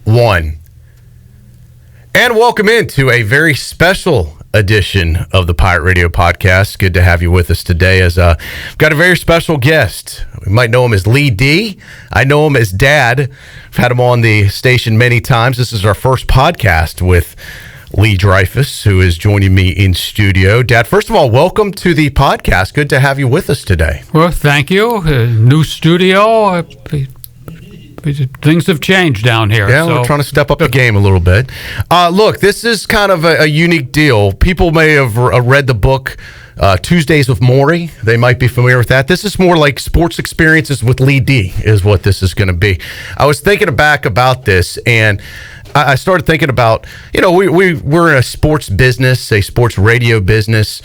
1. And welcome into a very special edition of the Pirate Radio Podcast. Good to have you with us today. As we've got a very special guest. We might know him as Lee D. I know him as Dad. I've had him on the station many times. This is our first podcast with Lee Dreyfus, who is joining me in studio. Dad, first of all, welcome to the podcast. Good to have you with us today. Well, thank you. New studio. Things have changed down here. Yeah, so we're trying to step up the game a little bit. Look, this is kind of a unique deal. People may have read the book Tuesdays with Maury. They might be familiar with that. This is more like sports experiences with Lee D is what this is going to be. I was thinking back about this, and I started thinking about, we're in a sports business, a sports radio business.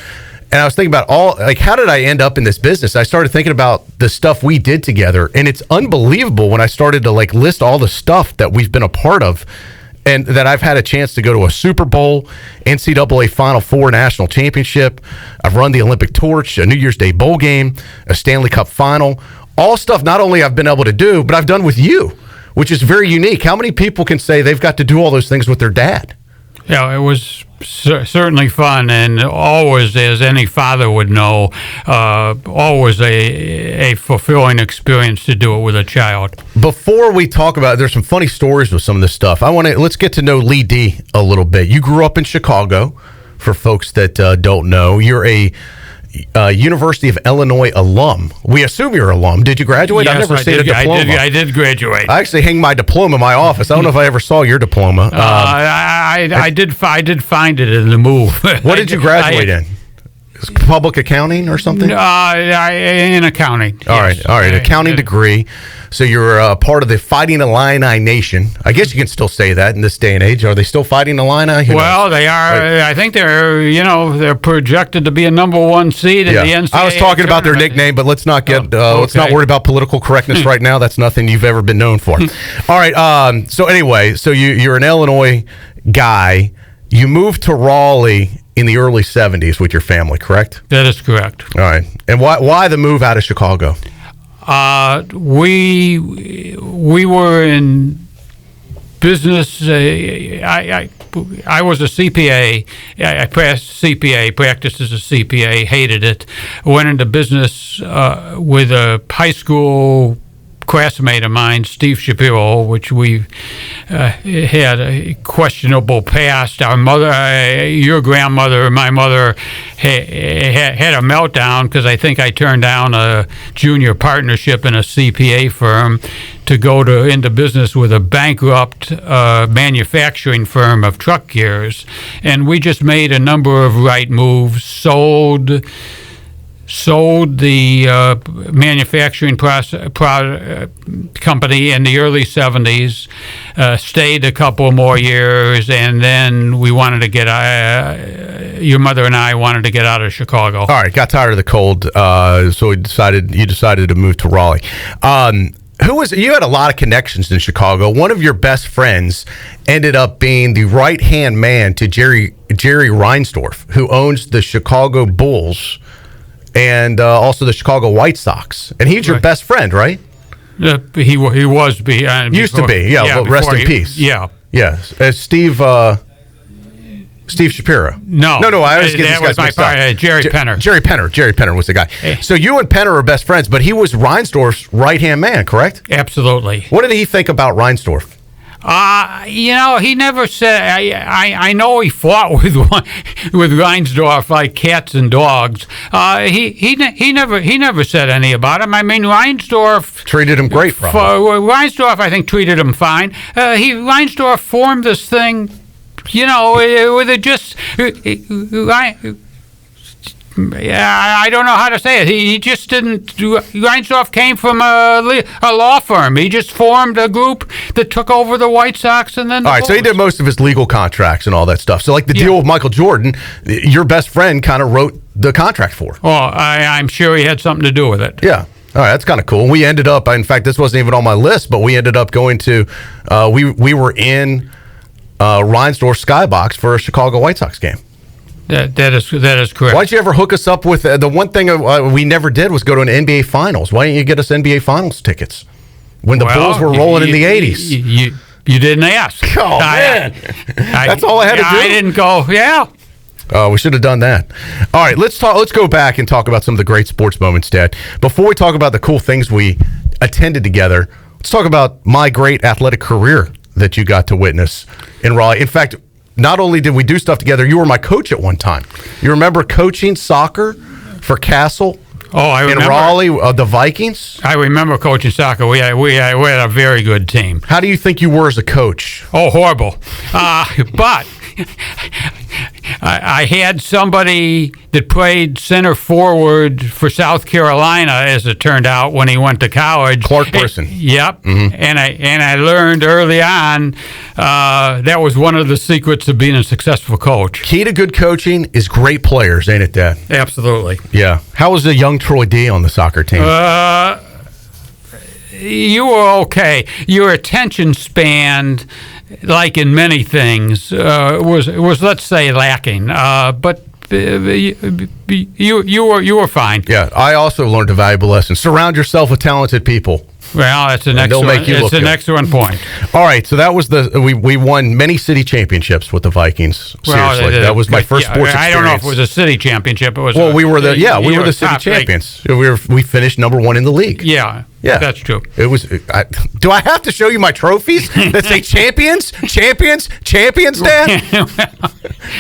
And I was thinking about how did I end up in this business? I started thinking about the stuff we did together, and it's unbelievable when I started to list all the stuff that we've been a part of, and that I've had a chance to go to a Super Bowl, NCAA Final Four national championship. I've run the Olympic torch, a New Year's Day bowl game, a Stanley Cup final, all stuff not only I've been able to do, but I've done with you, which is very unique. How many people can say they've got to do all those things with their dad? Yeah, it was certainly fun, and always, as any father would know, always a fulfilling experience to do it with a child. Before we talk about it, there's some funny stories with some of this stuff. Let's get to know Lee D a little bit. You grew up in Chicago, for folks that don't know. You're a University of Illinois alum. We assume you're an alum. Did you graduate? Yes, I've never seen a diploma. I did graduate. I actually hang my diploma in my office. I don't know if I ever saw your diploma. I did find it in the move. What did you graduate in? Public accounting or something? In accounting. All right. Accounting degree. So you're part of the Fighting Illini Nation. I guess you can still say that in this day and age. Are they still Fighting Illini? Well, they are. Right. I think they're projected to be a number one seed in the NCAA. I was talking about their nickname, but let's not get let's not worry about political correctness right now. That's nothing you've ever been known for. All right. So anyway, you're an Illinois guy. You moved to Raleigh in the early 70s with your family, correct? That is correct. All right. And why the move out of Chicago? We were in business. I was a CPA. I practiced as a CPA, hated it. Went into business with a high school classmate of mine, Steve Shapiro, which we had a questionable past. Our mother, your grandmother, my mother had a meltdown because I think I turned down a junior partnership in a CPA firm to go into business with a bankrupt manufacturing firm of truck gears. And we just made a number of right moves, sold the manufacturing company in the early 70s, stayed a couple more years, and then we wanted to get your mother and I wanted to get out of Chicago. All right, got tired of the cold, so you decided to move to Raleigh. You had a lot of connections in Chicago. One of your best friends ended up being the right-hand man to Jerry Reinsdorf, who owns the Chicago Bulls and also the Chicago White Sox. And he's your best friend, right? He was. Used to be, but rest in peace. Yeah. Yes. Steve Shapiro. No. I always get these guys mixed up. Jerry Penner. Jerry Penner was the guy. So you and Penner are best friends, but he was Reinsdorf's right-hand man, correct? Absolutely. What did he think about Reinsdorf? He never said. I know he fought with Reinsdorf like cats and dogs. He never said any about him. I mean, Reinsdorf treated him great. Reinsdorf, I think, treated him fine. Reinsdorf formed this thing, with it just. I don't know how to say it. He just didn't. Reinsdorf came from a law firm. He just formed a group that took over the White Sox and then. All right, so he did most of his legal contracts and all that stuff. So, like the deal with Michael Jordan, your best friend kind of wrote the contract for. Well, I'm sure he had something to do with it. Yeah. All right, that's kind of cool. We ended up. In fact, this wasn't even on my list, but we ended up going to. We were in Reinsdorf's skybox for a Chicago White Sox game. That is correct. Why'd you ever hook us up with the one thing we never did was go to an NBA Finals? Why didn't you get us NBA Finals tickets when the Bulls were rolling in the 80s? You didn't ask. Oh, man. That's all I had to do? I didn't go, yeah. Oh, we should have done that. All right, let's go back and talk about some of the great sports moments, Dad. Before we talk about the cool things we attended together, let's talk about my great athletic career that you got to witness in Raleigh. In fact, not only did we do stuff together, you were my coach at one time. You remember coaching soccer for Castle? Oh, I remember. In Raleigh, the Vikings? I remember coaching soccer. We had a very good team. How do you think you were as a coach? Oh, horrible. But I had somebody that played center forward for South Carolina, as it turned out, when he went to college. Clark Brisson. Yep. Mm-hmm. And I learned early on that was one of the secrets of being a successful coach. Key to good coaching is great players, ain't it, Dad? Absolutely. Yeah. How was the young Troy D on the soccer team? You were okay. Your attention span, like in many things, was let's say lacking. But you were fine. Yeah, I also learned a valuable lesson. Surround yourself with talented people. Well, that's an excellent point. All right, so that was we won many city championships with the Vikings. Seriously, that was my first sports experience. I don't know if it was a city championship. It was. Well, we were the city champions. We finished number 1 in the league. Yeah, that's true. It was. Do I have to show you my trophies that say champions, Dad?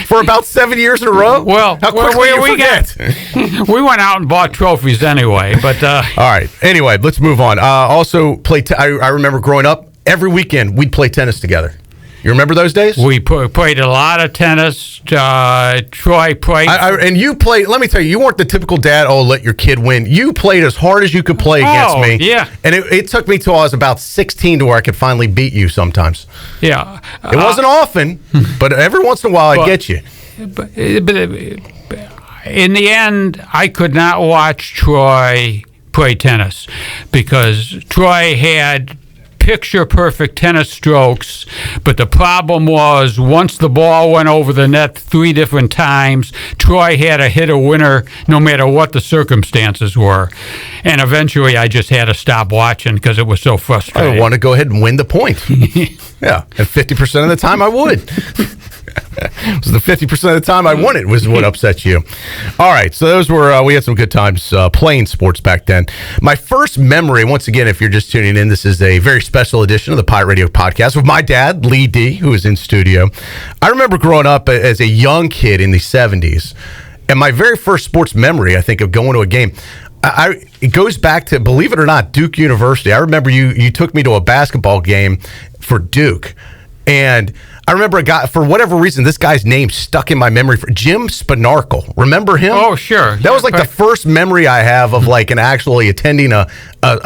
For about 7 years in a row. Well, how quickly you forget? We went out and bought trophies anyway. But all right. Anyway, let's move on. Also, I remember growing up, every weekend we'd play tennis together. You remember those days? We played a lot of tennis. Troy played. And you played, let me tell you, you weren't the typical dad, let your kid win. You played as hard as you could play against me. Yeah. And it took me till I was about 16 to where I could finally beat you sometimes. Yeah. It wasn't often, but every once in a while I'd get you. But in the end, I could not watch Troy play tennis because Troy had picture-perfect tennis strokes, but the problem was once the ball went over the net 3 different times, Troy had to hit a winner no matter what the circumstances were. And eventually I just had to stop watching because it was so frustrating. I want to go ahead and win the point. Yeah, and 50% of the time I would. It was the 50% of the time I won it was what upset you. All right, so those were, we had some good times playing sports back then. My first memory, once again, if you're just tuning in, this is a very special edition of the Pirate Radio Podcast with my dad, Lee D., who is in studio. I remember growing up as a young kid in the 70s, and my very first sports memory, I think, of going to a game, it goes back to, believe it or not, Duke University. I remember you took me to a basketball game for Duke, and I remember a guy, for whatever reason, this guy's name stuck in my memory. Jim Spinarkle. Remember him? Oh, sure. That was like the first memory I have of like actually attending a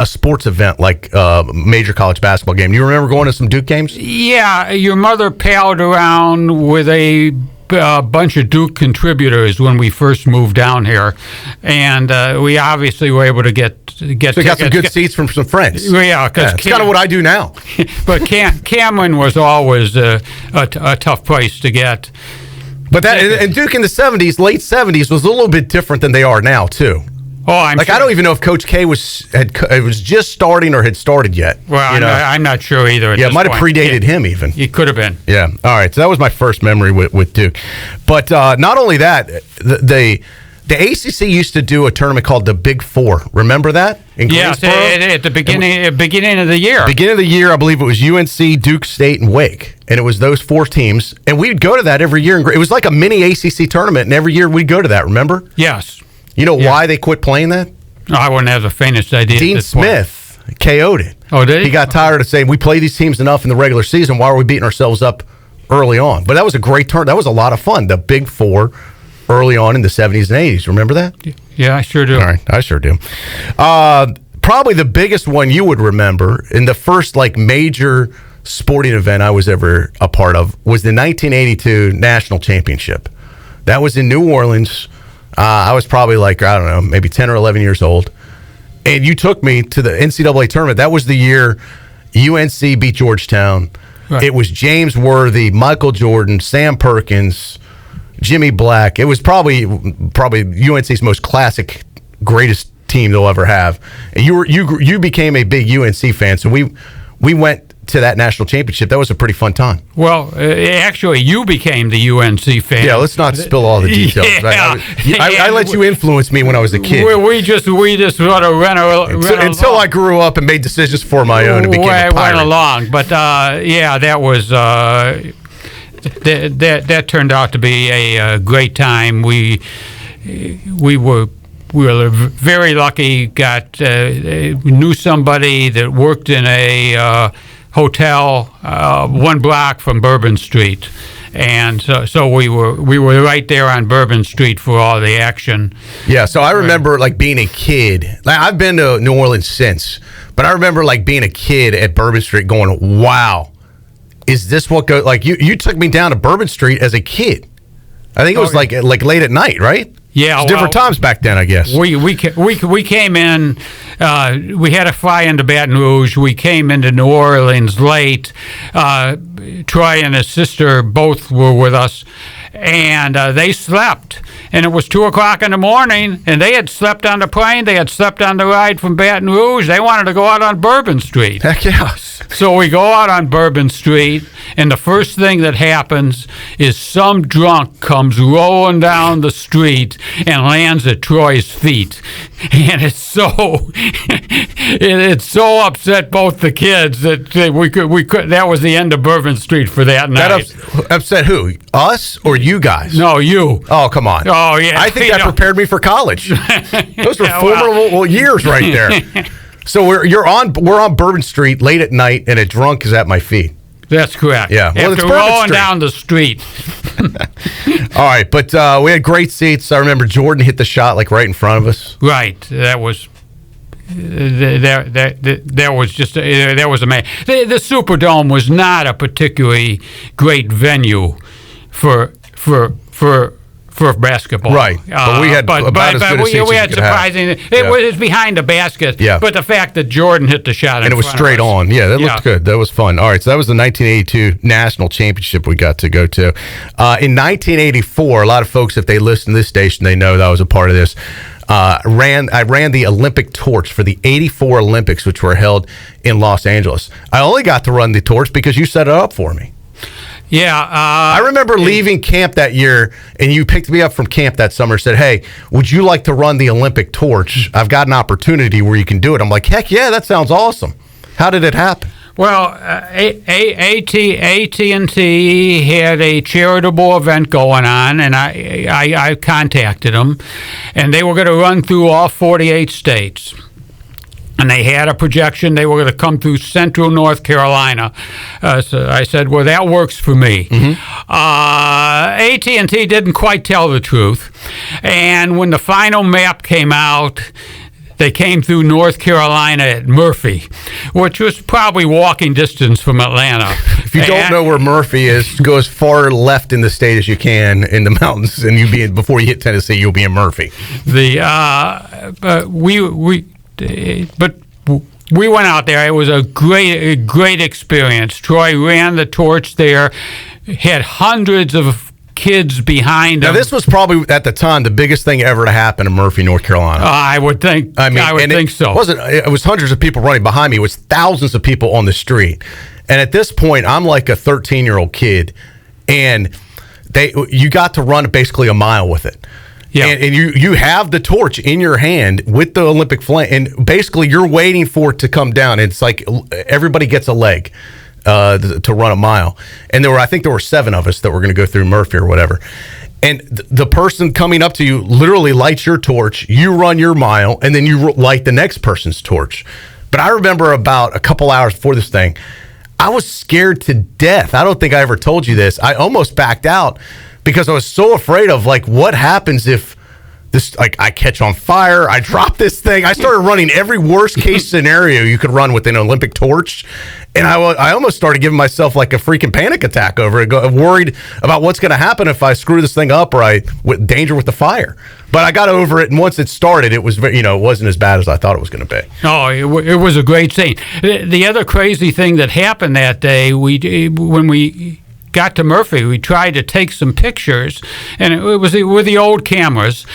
sports event, like a major college basketball game. Do you remember going to some Duke games? Yeah, your mother palled around with a bunch of Duke contributors when we first moved down here, and we obviously were able to get. So you got some good seats from some friends. Yeah, because it's kind of what I do now. But Cameron was always a tough place to get. But that and Duke in the 70s, late 70s, was a little bit different than they are now too. Oh, I'm like, sure. I don't even know if Coach K was just starting or had started yet. Well, I'm not sure either. Yeah, it might have predated him even. He could have been. Yeah. All right. So that was my first memory with Duke. But not only that, the ACC used to do a tournament called the Big Four. Remember that? Yes, at the beginning of the year. Beginning of the year, I believe it was UNC, Duke State, and Wake. And it was those 4 teams. And we'd go to that every year. It was like a mini ACC tournament, and every year we'd go to that, remember? Yes. You know why they quit playing that? I wouldn't have the faintest idea. Dean Smith KO'd it. Oh, did he? He got tired of saying, we play these teams enough in the regular season. Why are we beating ourselves up early on? But that was a great tournament. That was a lot of fun. The Big Four early on in the 70s and 80s. Remember that? Yeah, I sure do. All right, I sure do. Probably the biggest one you would remember in the first major sporting event I was ever a part of was the 1982 National Championship. That was in New Orleans. I was probably maybe 10 or 11 years old. And you took me to the NCAA tournament. That was the year UNC beat Georgetown. Right. It was James Worthy, Michael Jordan, Sam Perkins, Jimmy Black. It was probably UNC's most classic, greatest team they'll ever have. And you became a big UNC fan, so we went to that national championship. That was a pretty fun time. Well, actually, you became the UNC fan. Yeah, let's not spill all the details. Yeah. I let you influence me when I was a kid. We just sort of ran until I grew up and made decisions for my own and became a pirate. Went along, but that was that turned out to be a great time. We were very lucky. Knew somebody that worked in a hotel 1 block from Bourbon Street, and so we were right there on Bourbon Street for all the action. Yeah, so I remember like being a kid. Like, I've been to New Orleans since, but I remember like being a kid at Bourbon Street going, "Wow, is this what goes?" Like you took me down to Bourbon Street as a kid. I think it was like late at night, right? Yeah, different times back then, I guess. We came in. We had to fly into Baton Rouge. We came into New Orleans late. Troy and his sister both were with us, and they slept. And it was 2:00 in the morning, and they had slept on the plane. They had slept on the ride from Baton Rouge. They wanted to go out on Bourbon Street. Heck yeah. So we go out on Bourbon Street, and the first thing that happens is some drunk comes rolling down the street and lands at Troy's feet. And it so upset both the kids that we could. That was the end of Bourbon Street for that night. That upset who? Us or you guys? No, you. Oh, come on. Oh, yeah. I think that prepared me for college. Those were formidable years right there. So we're on Bourbon Street late at night, and a drunk is at my feet. That's correct. Yeah, well, after rolling down the street. All right, but we had great seats. I remember Jordan hit the shot like right in front of us. Right, that was that was amazing. The Superdome was not a particularly great venue for basketball. Right. But we had about as good a seats as you could surprising. have. It was behind the basket. Yeah. But the fact that Jordan hit the shot and it was straight on. Yeah, that looked good. That was fun. All right, so that was the 1982 National Championship we got to go to. In 1984, a lot of folks, if they listen to this station, they know that I was a part of this. I ran the Olympic torch for the 84 Olympics, which were held in Los Angeles. I only got to run the torch because you set it up for me. Yeah. I remember leaving camp that year, and you picked me up from camp that summer and said, "Hey, would you like to run the Olympic torch? I've got an opportunity where you can do it." I'm like, "Heck yeah, that sounds awesome." How did it happen? Well, AT&T had a charitable event going on, and I contacted them, and they were going to run through all 48 states. And they had a projection they were going to come through central North Carolina. So I said, well, that works for me. Mm-hmm. AT&T didn't quite tell the truth. And when the final map came out, they came through North Carolina at Murphy, which was probably walking distance from Atlanta. If you don't know where Murphy is, go as far left in the state as you can in the mountains, and before you hit Tennessee, you'll be in Murphy. But we went out there. It was a great experience. Troy ran the torch there, had hundreds of kids behind him. Now, this was probably, at the time, the biggest thing ever to happen in Murphy, North Carolina. I would think so. It was hundreds of people running behind me. It was thousands of people on the street. And at this point, I'm like a 13-year-old kid, and you got to run basically a mile with it. Yeah. And you have the torch in your hand with the Olympic flame, and basically you're waiting for it to come down. It's like everybody gets a leg to run a mile. And I think there were 7 of us that were going to go through Murphy or whatever. And the person coming up to you literally lights your torch, you run your mile, and then you light the next person's torch. But I remember about a couple hours before this thing, I was scared to death. I don't think I ever told you this. I almost backed out because I was so afraid of, like, what happens if this, like, I catch on fire, I drop this thing. I started running every worst case scenario you could run with an Olympic torch, and I almost started giving myself like a freaking panic attack over it, worried about what's going to happen if I screw this thing up or with danger with the fire. But I got over it, and once it started, it was it wasn't as bad as I thought it was going to be. Oh, it was a great scene. The other crazy thing that happened that day, when we got to Murphy, we tried to take some pictures, and it was with the old cameras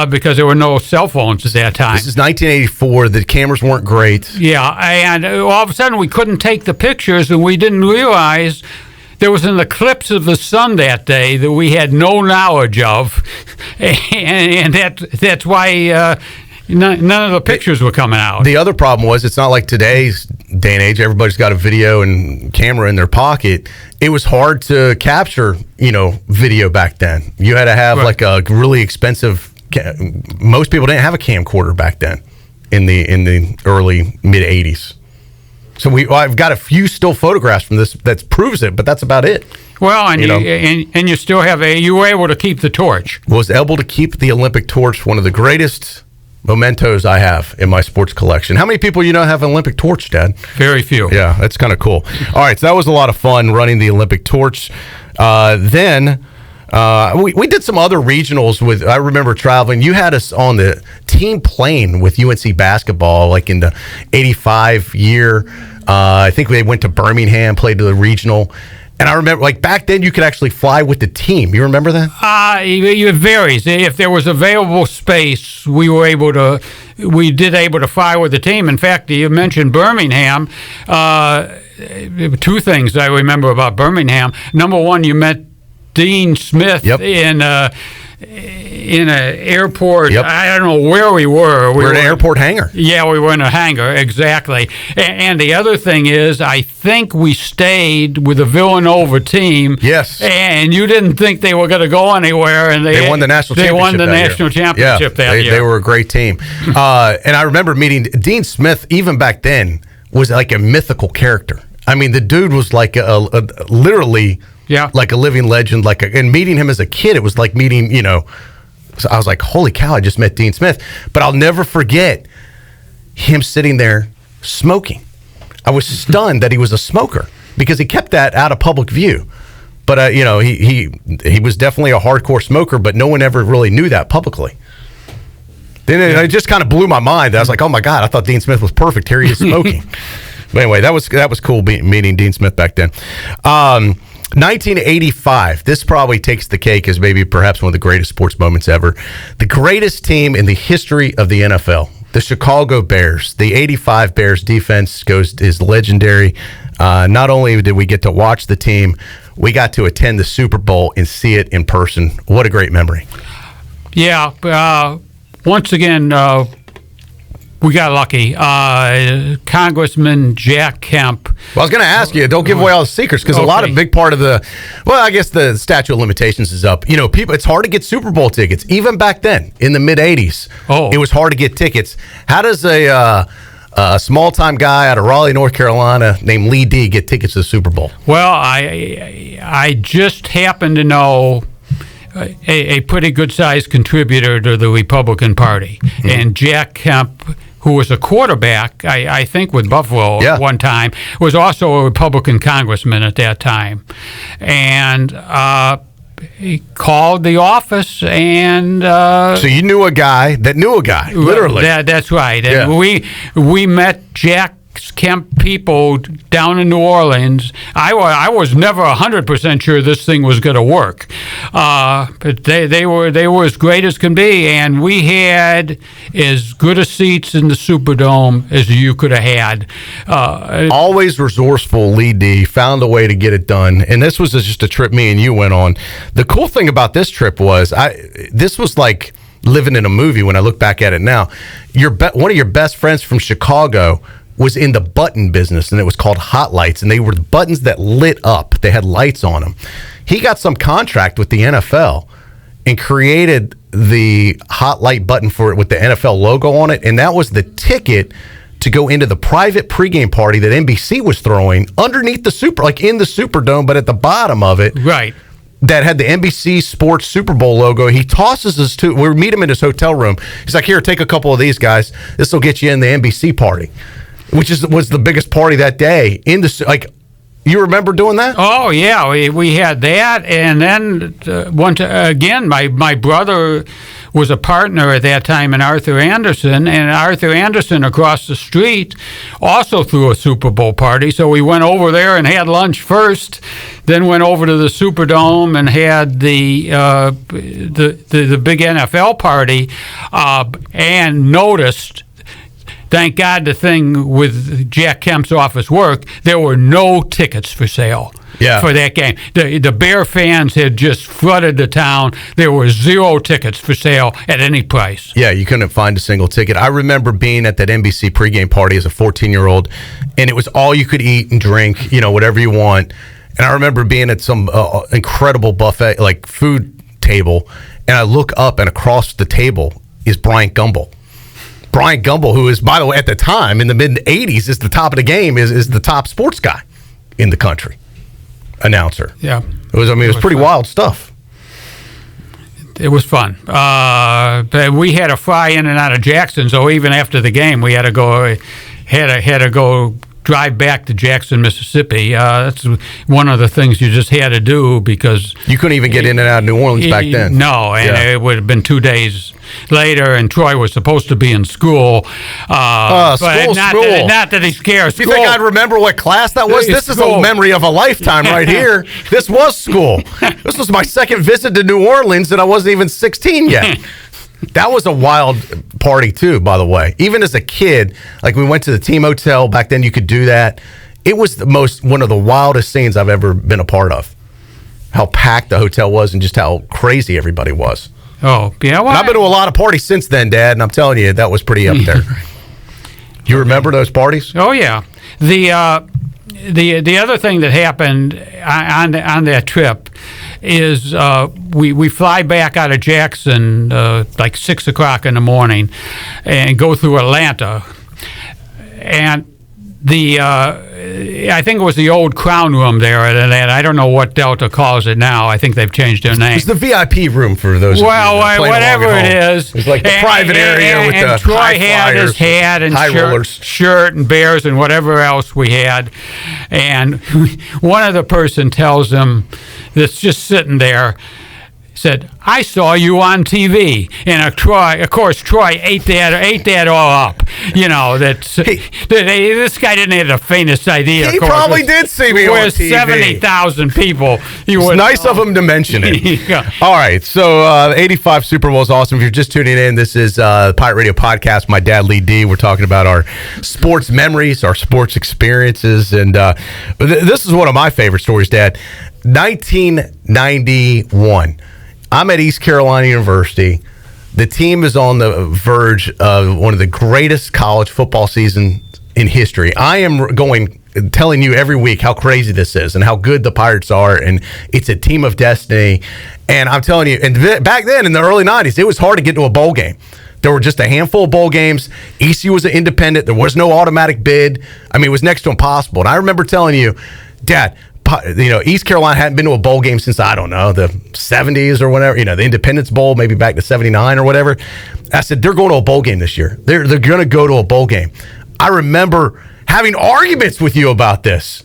because there were no cell phones at that time. This is 1984. The cameras weren't great. Yeah, and all of a sudden we couldn't take the pictures, and we didn't realize there was an eclipse of the sun that day that we had no knowledge of, and that's why none of the pictures were coming out. The other problem was it's not like today's day and age. Everybody's got a video and camera in their pocket. It was hard to capture, video back then. You had to have like a really expensive. Most people didn't have a camcorder back then in the early mid 80s. So I've got a few still photographs from this that proves it, but that's about it. Well, and you still have you were able to keep the torch. Was able to keep the Olympic torch, one of the greatest mementos I have in my sports collection. How many people have an Olympic torch, Dad? Very few. Yeah, that's kind of cool. All right, so that was a lot of fun running the Olympic torch. Then we did some other regionals with. I remember traveling. You had us on the team plane with UNC basketball, like in the '85 year. I think they went to Birmingham, played to the regional. And I remember, like, back then, you could actually fly with the team. You remember that? It varies. If there was available space, we did able to fly with the team. In fact, you mentioned Birmingham. Two things I remember about Birmingham. Number one, you met Dean Smith in an airport. Yep. I don't know where we were. We were in an airport hangar. Yeah, we were in a hangar, exactly. And the other thing is, I think we stayed with the Villanova team. Yes. And you didn't think they were going to go anywhere. And they won the national championship. They won the national championship that year. They were a great team. And I remember meeting Dean Smith, even back then, was like a mythical character. I mean, the dude was like literally... Yeah, like a living legend. And meeting him as a kid, it was like meeting. So I was like, "Holy cow! I just met Dean Smith." But I'll never forget him sitting there smoking. I was stunned that he was a smoker because he kept that out of public view. But he was definitely a hardcore smoker, but no one ever really knew that publicly. Then it just kind of blew my mind. I was like, "Oh my God! I thought Dean Smith was perfect. Here he is smoking." But anyway, that was cool meeting Dean Smith back then. 1985. This probably takes the cake as maybe perhaps one of the greatest sports moments ever. The greatest team in the history of the NFL, the Chicago Bears. The 85 Bears defense is legendary. Not only did we get to watch the team, we got to attend the Super Bowl and see it in person. What a great memory. Yeah. Once again, we got lucky. Congressman Jack Kemp. Well, I was going to ask you, don't give away all the secrets, because a lot of big part of I guess the statute of limitations is up. People, it's hard to get Super Bowl tickets. Even back then, in the mid-'80s, it was hard to get tickets. How does a small-time guy out of Raleigh, North Carolina, named Lee D, get tickets to the Super Bowl? Well, I just happen to know a pretty good-sized contributor to the Republican Party. Mm-hmm. And Jack Kemp, who was a quarterback, I think, with Buffalo at one time, was also a Republican congressman at that time. And he called the office and... so you knew a guy that knew a guy, literally. That's right. And we met Jack Kemp people down in New Orleans. I was never 100% sure this thing was going to work, but they were as great as can be, and we had as good a seats in the Superdome as you could have had. Always resourceful, Lee D found a way to get it done, and this was just a trip me and you went on. The cool thing about this trip was this was like living in a movie when I look back at it now. One of your best friends from Chicago was in the button business, and it was called Hot Lights, and they were the buttons that lit up. They had lights on them. He got some contract with the NFL and created the Hot Light button for it with the NFL logo on it, and that was the ticket to go into the private pregame party that NBC was throwing underneath in the Superdome, but at the bottom of it. Right. That had the NBC Sports Super Bowl logo. He tosses us to. We meet him in his hotel room. He's like, "Here, take a couple of these, guys. This will get you in the NBC party," which was the biggest party that day. You remember doing that? Oh yeah, we had that, and then once again, my brother was a partner at that time in Arthur Anderson, and Arthur Anderson across the street also threw a Super Bowl party. So we went over there and had lunch first, then went over to the Superdome and had the big NFL party, and noticed. Thank God the thing with Jack Kemp's office worked. There were no tickets for sale for that game. The Bear fans had just flooded the town. There were 0 tickets for sale at any price. Yeah, you couldn't find a single ticket. I remember being at that NBC pregame party as a 14-year-old, and it was all you could eat and drink, whatever you want. And I remember being at some incredible buffet, like food table, and I look up, and across the table is Bryant Gumbel. Bryant Gumbel, who is, by the way, at the time in the mid-'80s, is the top of the game, is the top sports guy in the country, announcer. Yeah, it was pretty fun. Wild stuff. It was fun. But we had to fly in and out of Jackson, so even after the game, we had to go drive back to Jackson, Mississippi. That's one of the things you just had to do because you couldn't even get in and out of New Orleans back then. No, and it would have been 2 days later, and Troy was supposed to be in school. School. Not that he cares. You think I'd remember what class that was? This is a memory of a lifetime right here. This was school. This was my second visit to New Orleans, and I wasn't even 16 yet. That was a wild party, too, by the way. Even as a kid, like we went to the team hotel. Back then you could do that. It was one of the wildest scenes I've ever been a part of. How packed the hotel was and just how crazy everybody was. Oh, yeah. Well, and I've been to a lot of parties since then, Dad, and I'm telling you, that was pretty up there. You remember those parties? Oh, yeah. The other thing that happened on that trip is we fly back out of Jackson like 6 o'clock in the morning and go through Atlanta, and I think it was the old Crown Room there at Atlanta. I don't know what Delta calls it now. I think they've changed their name. It's the VIP room for those. Well, whatever it is. It's like the private area with the Troy high had flyers, his hat and shirt and bears and whatever else we had. And one of the person tells him that's just sitting there, said, "I saw you on TV," and of course, Troy ate that all up. This guy didn't have the faintest idea. He probably did see me on TV. 70,000 people. It's nice of him to mention it. Yeah. All right, so the 85 Super Bowl is awesome. If you're just tuning in, this is Pirate Radio Podcast. My dad, Lee D. We're talking about our sports memories, our sports experiences, and this is one of my favorite stories, Dad. 1991. I'm at East Carolina University. The team is on the verge of one of the greatest college football seasons in history. I am telling you every week how crazy this is and how good the Pirates are, and it's a team of destiny. And I'm telling you, and back then in the early 90s, it was hard to get to a bowl game. There were just a handful of bowl games. ECU was an independent. There was no automatic bid. I mean, it was next to impossible. And I remember telling you, Dad, East Carolina hadn't been to a bowl game since, I don't know, the 70s or whatever, the Independence Bowl, maybe back to 79 or whatever. I said, they're going to a bowl game this year. They're going to go to a bowl game. I remember having arguments with you about this.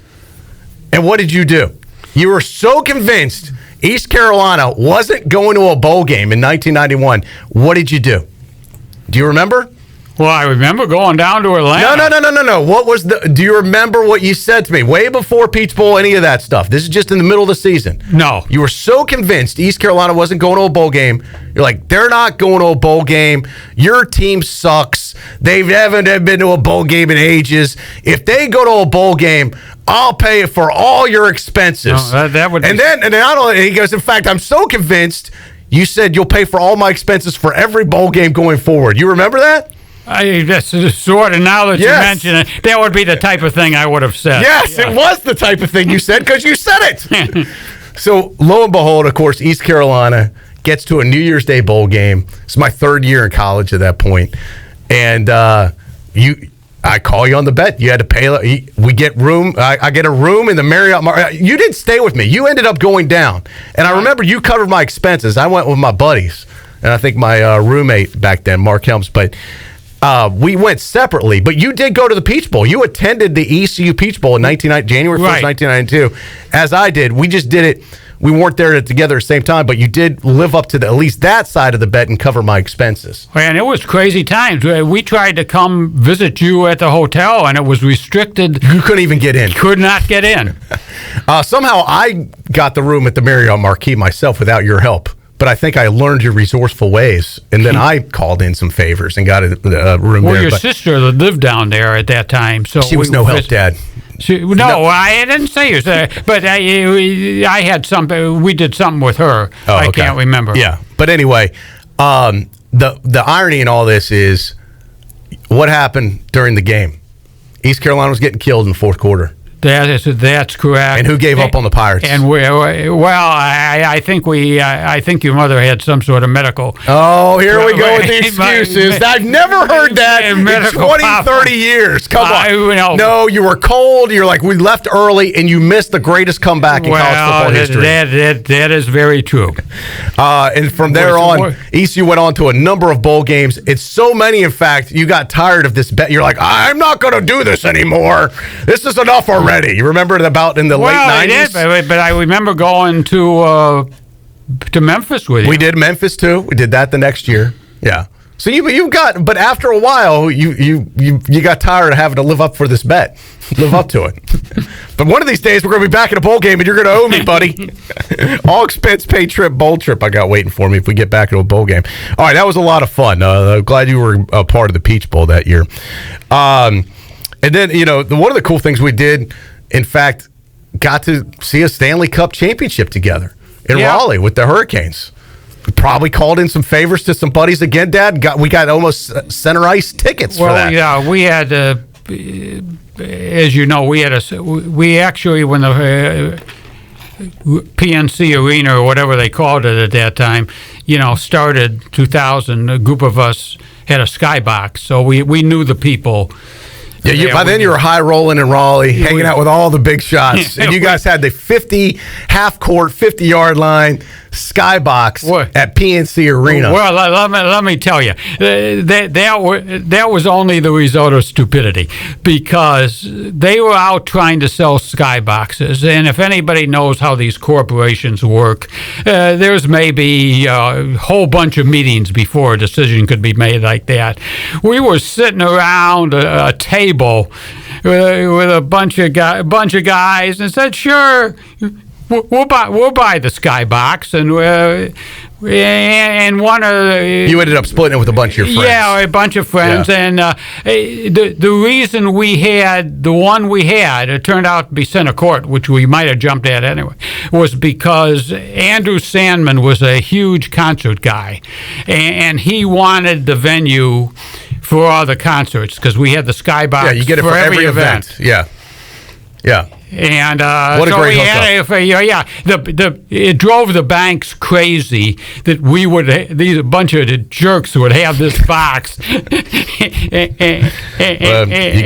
And what did you do? You were so convinced East Carolina wasn't going to a bowl game in 1991. What did you do? Do you remember? Well, I remember going down to Atlanta. No. Do you remember what you said to me way before Peach Bowl, any of that stuff? This is just in the middle of the season. No. You were so convinced East Carolina wasn't going to a bowl game. You're like, they're not going to a bowl game. Your team sucks. They haven't been to a bowl game in ages. If they go to a bowl game, I'll pay for all your expenses. No, that would. And then he goes, in fact, I'm so convinced. You said you'll pay for all my expenses for every bowl game going forward. You remember that? That's sort of, now that you mention it, that would be the type of thing I would have said. Yes, it was the type of thing you said because you said it. So, lo and behold, of course, East Carolina gets to a New Year's Day bowl game. It's my third year in college at that point. And I call you on the bet. You had to pay. We get room. I get a room in the Marriott. You didn't stay with me. You ended up going down. And I remember you covered my expenses. I went with my buddies. And I think my roommate back then, Mark Helms. But we went separately. But you did go to the Peach Bowl. You attended the ECU Peach Bowl in January 1st, 1992, as I did. We just did it we weren't there together at the same time, but you did live up to at least that side of the bet and cover my expenses. And it was crazy times. We tried to come visit you at the hotel, and it was restricted. You couldn't even get in. Could not get in. Somehow I got the room at the Marriott Marquis myself without your help. But I think I learned your resourceful ways, and then I called in some favors and got a room there. Well, your sister lived down there at that time, so she was no help, Dad. I didn't say you said, but I had something. We did something with her. I can't remember. Yeah, but anyway, the irony in all this is what happened during the game. East Carolina was getting killed in the fourth quarter. That's correct. And who gave up on the Pirates? And I think your mother had some sort of medical. Oh, here we go with the excuses. I've never heard that in 20, 30 years. Come on. No, you were cold. You're like, we left early, and you missed the greatest comeback in college football history. That is very true. And from there on, ECU went on to a number of bowl games. It's so many, in fact, you got tired of this bet. You're like, I'm not going to do this anymore. This is enough already. You remember it about in the late 90s? I did, but I remember going to Memphis with you. We did Memphis too. We did that the next year. Yeah. So you got, but after a while, you got tired of having to live up for this bet, live up to it. But one of these days, we're going to be back in a bowl game, and you're going to owe me, buddy. All expense paid bowl trip I got waiting for me if we get back into a bowl game. All right, that was a lot of fun. Glad you were a part of the Peach Bowl that year. And then, one of the cool things we did, in fact, got to see a Stanley Cup Championship together in Raleigh with the Hurricanes. We probably called in some favors to some buddies again, Dad. We got almost center ice tickets for that. Well, yeah, we had, as you know, we actually, when the PNC Arena or whatever they called it at that time, started 2000, a group of us had a skybox, so we knew the people. Yeah, by then you were high rolling in Raleigh, hanging out with all the big shots, and you guys had the 50 half court, 50-yard line skybox at PNC Arena. Well, let me tell you, that was only the result of stupidity, because they were out trying to sell skyboxes, and if anybody knows how these corporations work, there's maybe a whole bunch of meetings before a decision could be made like that. We were sitting around a table with a bunch of guys and said, sure, we'll buy the skybox, and one of the, you ended up splitting it with a bunch of your friends. Yeah, a bunch of friends, and the reason we had the one we had, it turned out to be center court, which we might have jumped at anyway, was because Andrew Sandman was a huge concert guy, and he wanted the venue for all the concerts, because we had the skybox. Yeah, you get it for every event. Yeah. And what a so great we had it drove the banks crazy that we would a bunch of jerks would have this box, and you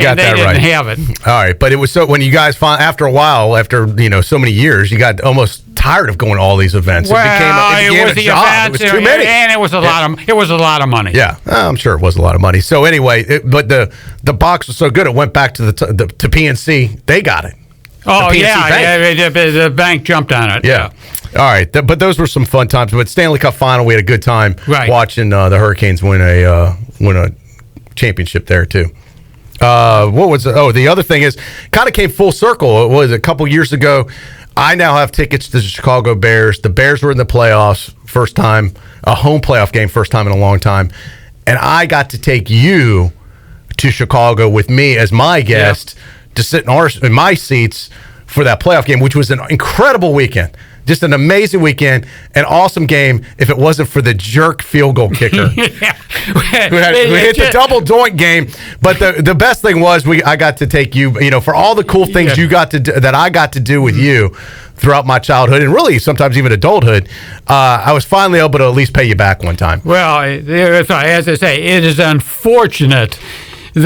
got they that didn't right. have it. All right, but it was so when you guys after a while, after so many years, you got almost tired of going to all these events. Well, it became a job. Events, it was too many, and it was a lot of money. Yeah, I'm sure it was a lot of money. So anyway, but the box was so good, it went back to to PNC. They got it. Oh, the bank jumped on it. Yeah. All right. But those were some fun times. But Stanley Cup final, we had a good time watching the Hurricanes win a championship there, too. What was the other thing is, kind of came full circle. It was a couple years ago. I now have tickets to the Chicago Bears. The Bears were in the playoffs, first time, a home playoff game, first time in a long time. And I got to take you to Chicago with me as my guest. Yep. To sit in my seats for that playoff game, which was an incredible weekend. Just an amazing weekend, an awesome game if it wasn't for the jerk field goal kicker who hit the double doink game. But the best thing was I got to take you, for all the cool things you got to do, that I got to do with you throughout my childhood and really sometimes even adulthood. I was finally able to at least pay you back one time. Well, as I say, it is unfortunate we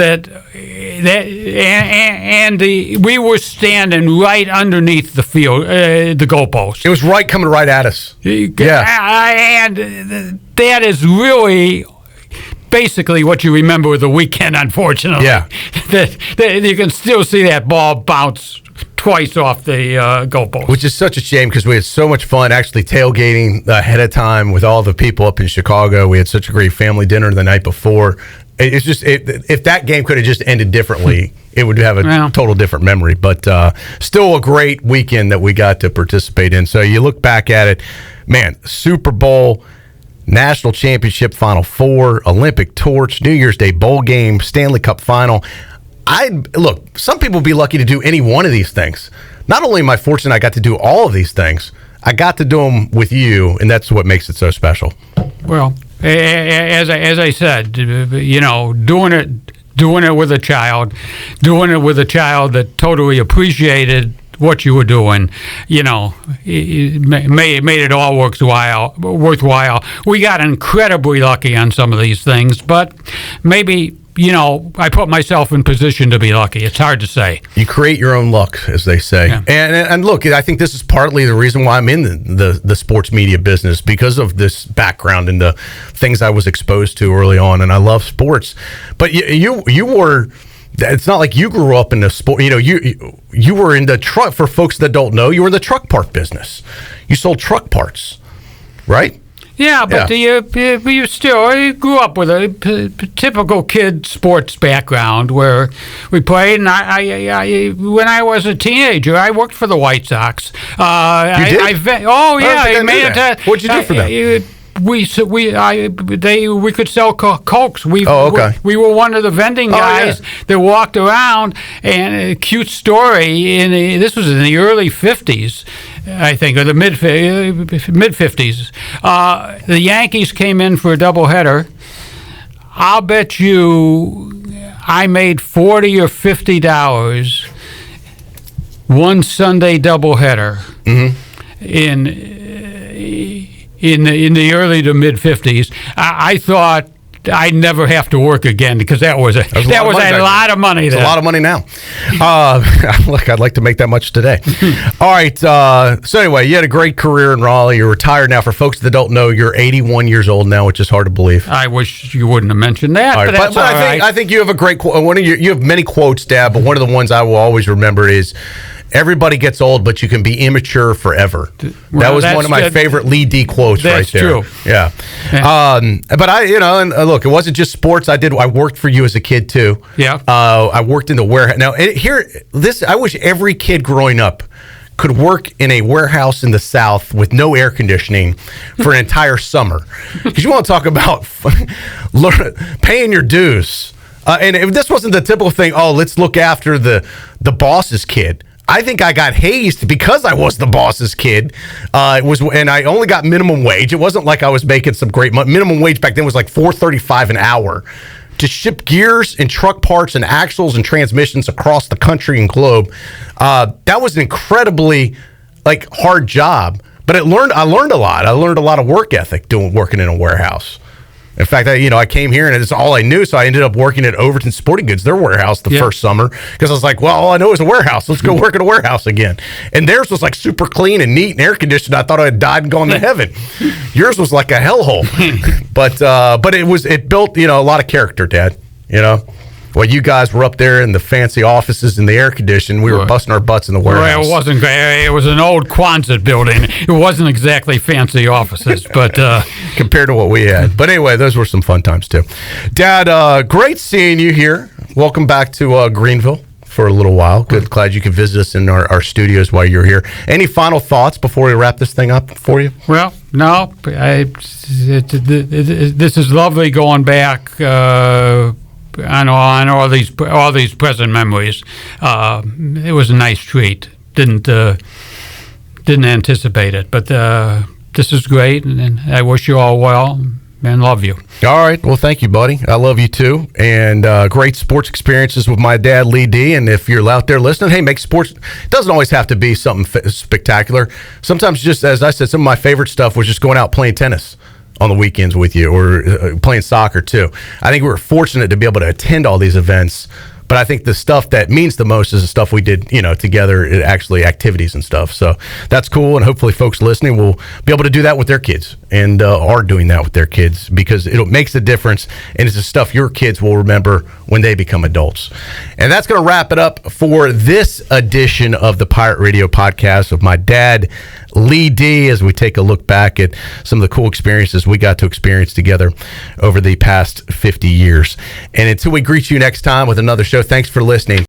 were standing right underneath the field, the goalpost. It was coming right at us. Yeah, and that is really basically what you remember of the weekend. Unfortunately, yeah, that you can still see that ball bounce twice off the goalpost. Which is such a shame because we had so much fun actually tailgating ahead of time with all the people up in Chicago. We had such a great family dinner the night before. It's just if that game could have just ended differently, it would have a total different memory. But still a great weekend that we got to participate in. So you look back at it, man, Super Bowl, National Championship Final Four, Olympic torch, New Year's Day bowl game, Stanley Cup final. Look, some people would be lucky to do any one of these things. Not only am I fortunate I got to do all of these things, I got to do them with you, and that's what makes it so special. Well, as I said, doing it with a child that totally appreciated what you were doing, it made it all worthwhile. We got incredibly lucky on some of these things, but maybe I put myself in position to be lucky. It's hard to say. You create your own luck, as they say. Yeah. And look, I think this is partly the reason why I'm in the sports media business, because of this background and the things I was exposed to early on. And I love sports. But you were... It's not like you grew up in the sport. You were in the truck. For folks that don't know, you were in the truck part business. You sold truck parts, right? Yeah, but you grew up with a typical kid sports background where we played. And I when I was a teenager, I worked for the White Sox. You did? What'd you do for them? We could sell Cokes. We were one of the vending guys that walked around. And a cute story. This was in the early '50s, I think, or the mid '50s. The Yankees came in for a doubleheader. I'll bet you I made $40 or $50 one Sunday doubleheader in the early to mid '50s. I thought I'd never have to work again because that was a lot of money. It's a lot of money now. Look, I'd like to make that much today. All right. So anyway, you had a great career in Raleigh. You're retired now. For folks that don't know, you're 81 years old now, which is hard to believe. I wish you wouldn't have mentioned that. All right. But I think you have a great quote. You have many quotes, Dad, but one of the ones I will always remember is, everybody gets old, but you can be immature forever. That was one of my favorite Lee D quotes right there. That's true. Yeah. But look, it wasn't just sports. I worked for you as a kid too. Yeah. I worked in the warehouse. Now I wish every kid growing up could work in a warehouse in the South with no air conditioning for an entire summer. Because you want to talk about paying your dues. And if this wasn't the typical thing, let's look after the boss's kid. I think I got hazed because I was the boss's kid. And I only got minimum wage. It wasn't like I was making some great money. Minimum wage back then was like $4.35 an hour to ship gears and truck parts and axles and transmissions across the country and globe. That was an incredibly hard job, but I learned a lot. I learned a lot of work ethic working in a warehouse. In fact, I came here and it's all I knew, so I ended up working at Overton Sporting Goods, their warehouse, the first summer, because I was like, well, all I know is a warehouse. Let's go work at a warehouse again. And theirs was super clean and neat and air conditioned. I thought I had died and gone to heaven. Yours was like a hellhole, but it built a lot of character, Dad. Well, you guys were up there in the fancy offices and the air conditioning. We were busting our butts in the warehouse. Well, it wasn't. It was an old Quonset building. It wasn't exactly fancy offices, but compared to what we had. But anyway, those were some fun times too. Dad, great seeing you here. Welcome back to Greenville for a little while. Glad you could visit us in our studios while you're here. Any final thoughts before we wrap this thing up for you? Well, no. This is lovely going back. On all these present memories. It was a nice treat. Didn't anticipate it, but this is great, and I wish you all well and love you. All right. Well, thank you, buddy. I love you too, and great sports experiences with my dad, Lee D. And if you're out there listening, hey, make sports. It doesn't always have to be something spectacular. Sometimes, just as I said, some of my favorite stuff was just going out playing tennis on the weekends with you, or playing soccer too. I think we were fortunate to be able to attend all these events, but But I think the stuff that means the most is the stuff we did, together, actually activities and stuff. So that's cool. And hopefully folks listening will be able to do that with their kids and are doing that with their kids, because it makes a difference. And it's the stuff your kids will remember when they become adults. And that's going to wrap it up for this edition of the Pirate Radio podcast with my dad, Lee D, as we take a look back at some of the cool experiences we got to experience together over the past 50 years. And until we greet you next time with another show, thanks for listening.